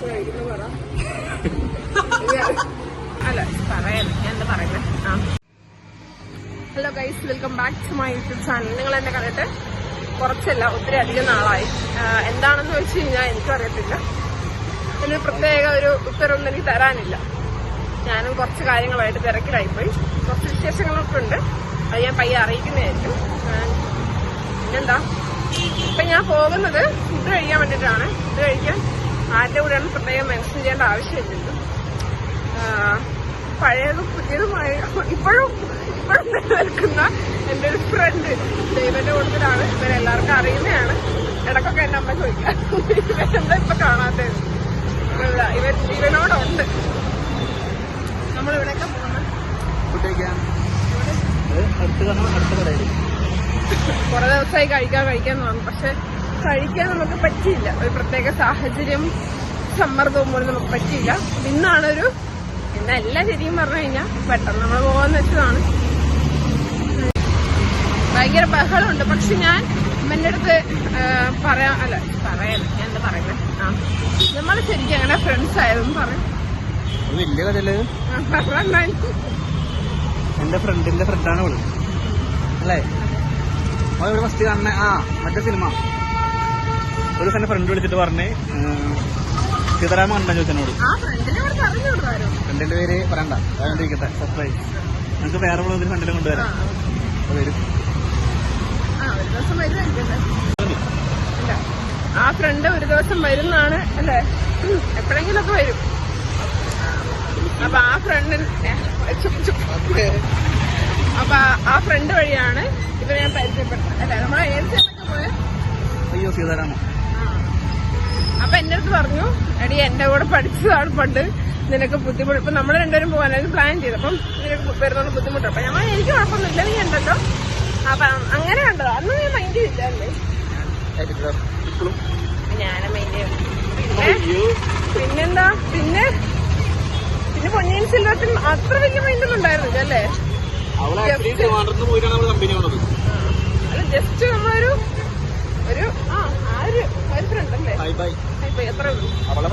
വെച്ച് കഴിക്കുന്ന പറ അല്ല പറയാം ഞാൻ എന്താ പറയുന്നത്. Hello guys, welcome back to my YouTube channel. നിങ്ങൾ എന്നെ കണ്ടിട്ട് കുറച്ചല്ല ഒത്തിരി അധികം നാളായി. എന്താണെന്ന് വെച്ച് കഴിഞ്ഞാൽ എനിക്കും അറിയത്തില്ല. ഇതിന് പ്രത്യേക ഒരു ഉത്തരവൊന്നും എനിക്ക് തരാനില്ല. ഞാനും കുറച്ച് കാര്യങ്ങളായിട്ട് തിരക്കിലായിപ്പോയി. കുറച്ച് വിശേഷങ്ങളൊക്കെ ഉണ്ട്, അത് ഞാൻ പയ്യെ അറിയിക്കുന്നതായിരിക്കും. പിന്നെന്താ, ഇപ്പൊ ഞാൻ പോകുന്നത് ഫുഡ് കഴിക്കാൻ വേണ്ടിയിട്ടാണ്. ഫുഡ് കഴിക്കാൻ ആരുടെ കൂടെയാണ് പ്രത്യേകം മെൻഷൻ ചെയ്യേണ്ട ആവശ്യമില്ലല്ലോ. പഴയതും പുതിയതുമായ ഇപ്പോഴും നിലനിൽക്കുന്ന എൻ്റെ ഒരു ഫ്രണ്ട് ദൈവന്റെ കൂട്ടത്തിലാണ്. ഇവരെല്ലാവർക്കും അറിയുന്നതാണ്. ഇടക്കൊക്കെ എന്റെ അമ്മ ചോദിക്കാം ഇവരെന്താ ഇപ്പൊ കാണാത്തത്. ഇവനോടുണ്ട്. നമ്മളിവിടെയൊക്കെ പോകുന്നത് കുറെ ദിവസമായി കഴിക്കാൻ തോന്നുന്നു. പക്ഷെ കഴിക്കാൻ നമുക്ക് പറ്റിയില്ല. ഒരു പ്രത്യേക സാഹചര്യം സമ്മർദ്ദവും മൂലം നമുക്ക് പറ്റിയില്ല. ഇന്നാണൊരു ഇന്നല്ല ശരിയും പറഞ്ഞു കഴിഞ്ഞാൽ പെട്ടെന്ന് നമ്മൾ പോകാന്ന് വെച്ചതാണ്. ഭയങ്കര ബഹളമുണ്ട്. പക്ഷെ ഞാൻ അമ്മന്റെ അടുത്ത് പറയാൻ ഞാൻ എന്താ പറയുന്നത്, നമ്മള് ശരിക്കും അങ്ങനെ ഫ്രണ്ട്സ് ആയതെന്ന് പറയും. എന്റെ ഫ്രണ്ടിന്റെ ഫ്രണ്ടാണ് അവള് അല്ലേ? അവളിവിടെ ഫസ്റ്റ് കാണുന്ന മറ്റേ സിനിമ ഒരു ദിവസം എന്റെ ഫ്രണ്ട് വിളിച്ചിട്ട് പറഞ്ഞേ സീതാരാമ കണ്ടാ ചോദിച്ചോട്. ഫ്രണ്ടിന്റെ പേര് പറയണ്ട, അതാണ്ടിരിക്കട്ടെ സർപ്രൈസ്. നമുക്ക് വേറെ ഒരു ഫ്രണ്ടിനെ കൊണ്ടുവരാം. വരും. ആ ഫ്രണ്ട് ഒരു ദിവസം വരുന്നാണ് അല്ലേ? എപ്പോഴെങ്കിലും ഒക്കെ വരും. അപ്പൊ ആ ഫ്രണ്ട് വഴിയാണ് ഇവരെ ഞാൻ പരിചയപ്പെട്ടത് അല്ലെ? നമ്മളെ ഏതൊക്കെ പോയത്? അയ്യോ സീതാരാമ. അപ്പൊ എന്റെ അടുത്ത് പറഞ്ഞു, എടി എന്റെ കൂടെ പഠിച്ചതാണ് പണ്ട്, നിനക്ക് ബുദ്ധിമുട്ട്. ഇപ്പൊ നമ്മൾ രണ്ടുപേരും പോകാനായിരുന്നു പ്ലാൻ ചെയ്ത്. അപ്പം നിനക്ക് വരുന്നോണ്ട് ബുദ്ധിമുട്ട്. അപ്പൊ ഞാൻ എനിക്ക് കുഴപ്പമൊന്നുമില്ല, നീ ഉണ്ടല്ലോ. അപ്പൊ അങ്ങനെ കണ്ടത്. അന്ന് ഞാൻ മൈൻഡ് ചെയ്തില്ലേ? ഞാനെ മൈൻഡ് ചെയ്തു. പിന്നെന്താ, പിന്നെ പൊന്നിയിൻ സെൽവത്തിൽ അത്ര വലിയ മൈൻഡൊന്നും ഉണ്ടായിരുന്നില്ല അല്ലേ? അല്ല, ജസ്റ്റ് നമ്മളൊരു ഫ്രണ്ട് അല്ലേ? എത്ര അത്രേ ഉള്ളൂ. അവളുടെ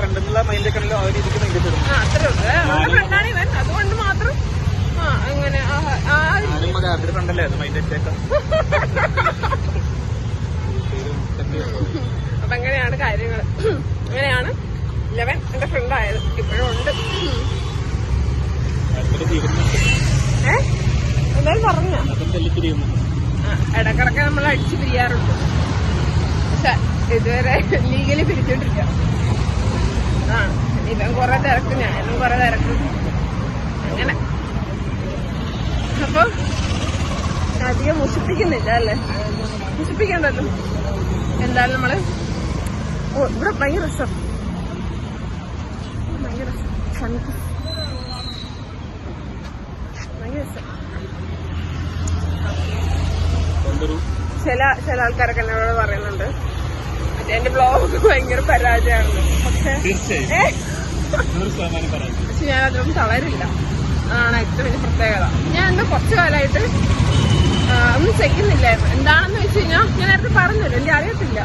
ഫ്രണ്ടാണ് ഇവൻ. അതുകൊണ്ട് മാത്രം അങ്ങനെ അപ്പൊ അങ്ങനെയാണ് കാര്യങ്ങൾ. അങ്ങനെയാണ് ഇലവൻ എന്റെ ഫ്രണ്ടായത്. ഇപ്പോഴും ഉണ്ട്. എന്തായാലും പറഞ്ഞ ഇടക്കിടക്ക് നമ്മൾ അടിച്ചു പിരിയാറുണ്ട്. പക്ഷെ ഇതുവരെ ലീഗലി പിരിച്ചോണ്ടിരിക്ക. ഇവൻ കുറെ തിരക്ക്, ഞാനും കുറെ തിരക്ക്. അങ്ങനെ അപ്പൊ അധികം മുഷിപ്പിക്കുന്നില്ല അല്ലേ? മുഷിപ്പിക്കണ്ടല്ലോ. എന്തായാലും നമ്മള് ഇവിടെ ഭയങ്കര രസം. ഭയങ്കര ചില ആൾക്കാരൊക്കെ എന്നോട് പറയുന്നുണ്ട് മറ്റേ എന്റെ ബ്ലോഗ് ഭയങ്കര പരാജയമാണെന്ന്. പക്ഷെ ഞാൻ അതിലൊന്നും തളരില്ല. അതാണ് ഏറ്റവും വലിയ പ്രത്യേകത. ഞാൻ എന്താ കുറച്ചു കാലമായിട്ട് ഒന്നും ചെയ്യുന്നില്ലായിരുന്നു. എന്താണെന്ന് വെച്ച് കഴിഞ്ഞാൽ ഞാൻ നേരത്തെ പറഞ്ഞല്ലോ, എനിക്ക് അറിയത്തില്ല.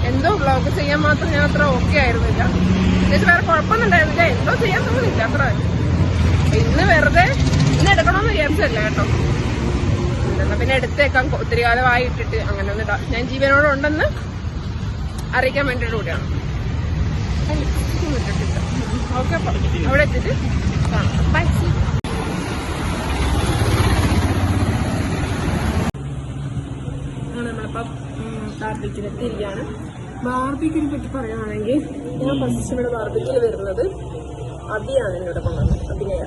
എന്തോ വ്ളോഗ് ചെയ്യാൻ മാത്രം ഞാൻ അത്ര ഓക്കെ ആയിരുന്നില്ല. എന്നിട്ട് വേറെ കുഴപ്പമൊന്നും ഉണ്ടായിരുന്നില്ല. എന്തോ ചെയ്യാൻ തോന്നുന്നില്ല അത്ര. ഇന്ന് വെറുതെ ഇന്ന് എടുക്കണമെന്ന് വിചാരിച്ചല്ല കേട്ടോ. എന്നാ പിന്നെ എടുത്തേക്കാം, ഒത്തിരി കാലമായി ഇട്ടിട്ട് അങ്ങനെ ഒന്നും ഞാൻ ജീവനോടുണ്ടെന്ന് അറിയിക്കാൻ വേണ്ടിയിട്ട് കൂടിയാണ്. ഓക്കെ, അവിടെ എത്തിയിട്ട് കാണാം. ബൈ. നമ്മളിപ്പം ബാർബിക്യൂലെത്തിയിരിക്കുകയാണ്. ബാർബിക്യൂനെ പറ്റി പറയുകയാണെങ്കിൽ ഞാൻ ഫസ്റ്റ് ഇവിടെ ബാർബിക്യൂല് വരുന്നത് അബിയാണ് എന്നോട് കൊണ്ടുവന്നത്. അഭിനയ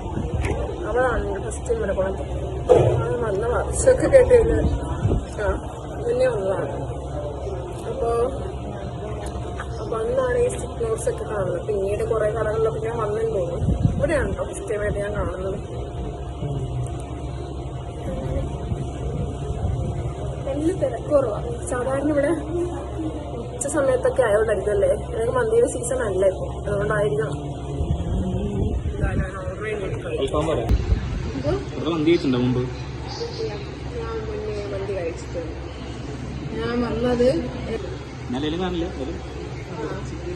അവളാണ് എൻ്റെ ഫസ്റ്റ് ഇവിടെ കൊണ്ടുവന്നത്. അത് നല്ല വർഷമൊക്കെ കേട്ട് മുന്നേ വന്നതാണ്. അപ്പോൾ അന്നാണ് ഈ സ്റ്റിക്ക് നോട്ട്സ് ഒക്കെ കാണുന്നത്. പിന്നീട് കുറെ കടകളിലൊക്കെ ഞാൻ വന്നെന്ന് തോന്നുന്നു. ഇവിടെയാണ് കേട്ടോ ഫസ്റ്റ് ടൈമായിട്ട് ഞാൻ കാണുന്നത്. വലിയ തിരക്കുറവാണ്. സാധാരണ ഇവിടെ ഉച്ച സമയത്തൊക്കെ ആയതുകൊണ്ടായിരിക്കും അല്ലേ? എനിക്ക് മന്തിയുടെ സീസൺ അല്ല ഇപ്പൊ, അതുകൊണ്ടായിരിക്കണം. മന്തി കഴിച്ചിട്ടുണ്ട്. ഞാൻ വന്നത്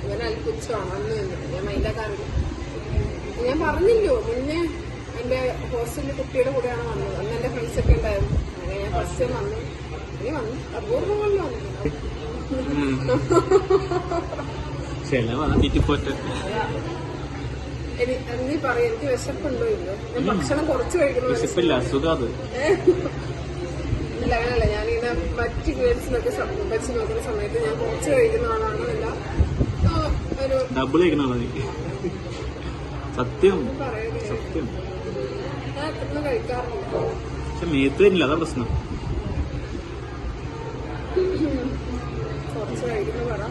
ഇവനെ അൽക്കുച്ചമാണ് അന്ന് ഞാൻ മൈൻഡാക്കാറില്ല. ഞാൻ പറഞ്ഞില്ലോ മുന്നേ എന്റെ ഹോസ്റ്റലിലെ കുട്ടിയുടെ കൂടെയാണ് വന്നത്. അന്ന് എന്റെ ഫ്രണ്ട്സ് ഒക്കെ ഉണ്ടായിരുന്നു. അങ്ങനെ ഞാൻ ഫസ്റ്റ് ടൈം വന്നു. ഇനി വന്നു അപൂർവങ്ങളിൽ വന്നിട്ടുണ്ട്. നീ പറയും എനിക്ക് വിശപ്പുണ്ടോ ഇല്ലോ? ഞാൻ ഭക്ഷണം കുറച്ച് കഴിക്കുന്നു. ഇല്ല അങ്ങനല്ല, ഞാനിങ്ങനെ മറ്റ് ഗേൾസിനൊക്കെ വെച്ച് നോക്കുന്ന സമയത്ത് ഞാൻ കുറച്ച് കഴിക്കുന്ന ആളാണ്. അല്ല ഒരു ഡബിൾ സത്യം സത്യം ഞാൻ അത്രയൊന്നും കഴിക്കാറില്ല. പക്ഷെ മേത്ത് വരില്ല, അതാ പ്രശ്നം. കുറച്ച് കഴിക്കുന്ന പറ.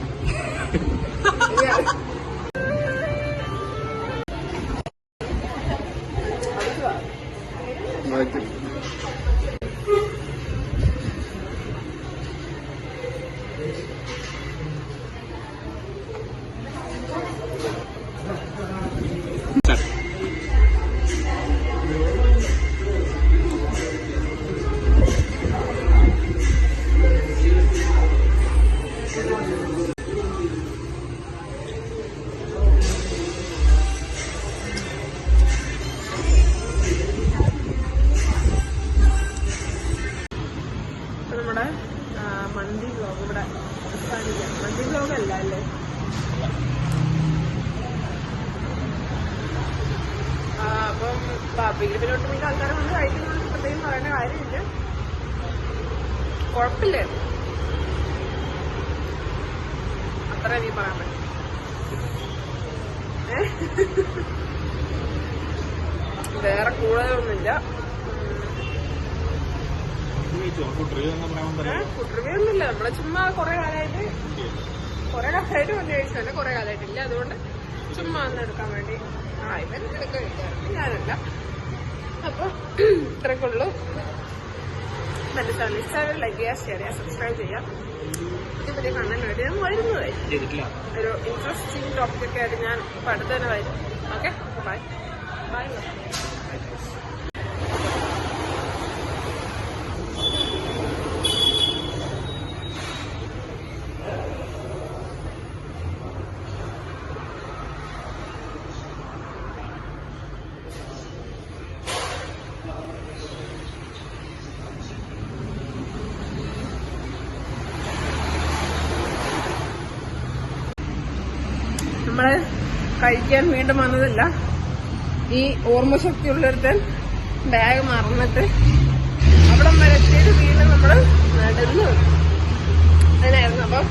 നമ്മുടെ മന്തി വ്ലോഗ് ഇവിടെ അവസാനിക്കാം. മന്തി വ്ലോഗ് അല്ല അല്ലേ? അപ്പം ബീഗിലോട്ട് മിക്ക ആൾക്കാരെ കൊണ്ട് കഴിക്കുന്നതുകൊണ്ട് പ്രത്യേകം പറയേണ്ട കാര്യമില്ല. കുഴപ്പമില്ലായിരുന്നു, അത്ര നീ പറയാൻ പറ്റും. വേറെ കൂടുതലൊന്നുമില്ല. കുട്ടറിവയൊന്നുമില്ല. നമ്മളെ ചുമ്മാ കുറെ കാലമായിട്ട് വന്ന് കഴിച്ചതന്നെ, കുറെ കാലമായിട്ടില്ല. അതുകൊണ്ട് ചുമ്മാ ഒന്ന് എടുക്കാൻ വേണ്ടി ഇവരൊക്കെ കഴിക്കാറുണ്ട്, ഞാനല്ല. അപ്പൊ ഇത്രയ്ക്കുള്ളൂ. എന്റെ ചാനൽ ഇഷ്ടമായി ലൈക്ക് ചെയ്യുക, ഷെയർ ചെയ്യുക, സബ്സ്ക്രൈബ് ചെയ്യുക. പുതിയ പുതിയ കണ്ടന്റ് വേണ്ടി ഞാൻ വരുന്നതായിരിക്കും. ഒരു ഇൻട്രസ്റ്റിംഗ് ടോപ്പിക്കൊക്കെ ആയിട്ട് ഞാൻ ഇപ്പൊ അടുത്ത് തന്നെ വരും. Okay, bye bye. നമ്മള് കഴിക്കാൻ വീണ്ടും വന്നതല്ല. ഈ ഓർമ്മശക്തിയുള്ളൊരുത്തൻ ബാഗ് മറന്നിട്ട് അവിടം വരെ എത്തിയിട്ട് വീണ്ടും നമ്മള് നടന്നു. അങ്ങനെയായിരുന്നു. അപ്പം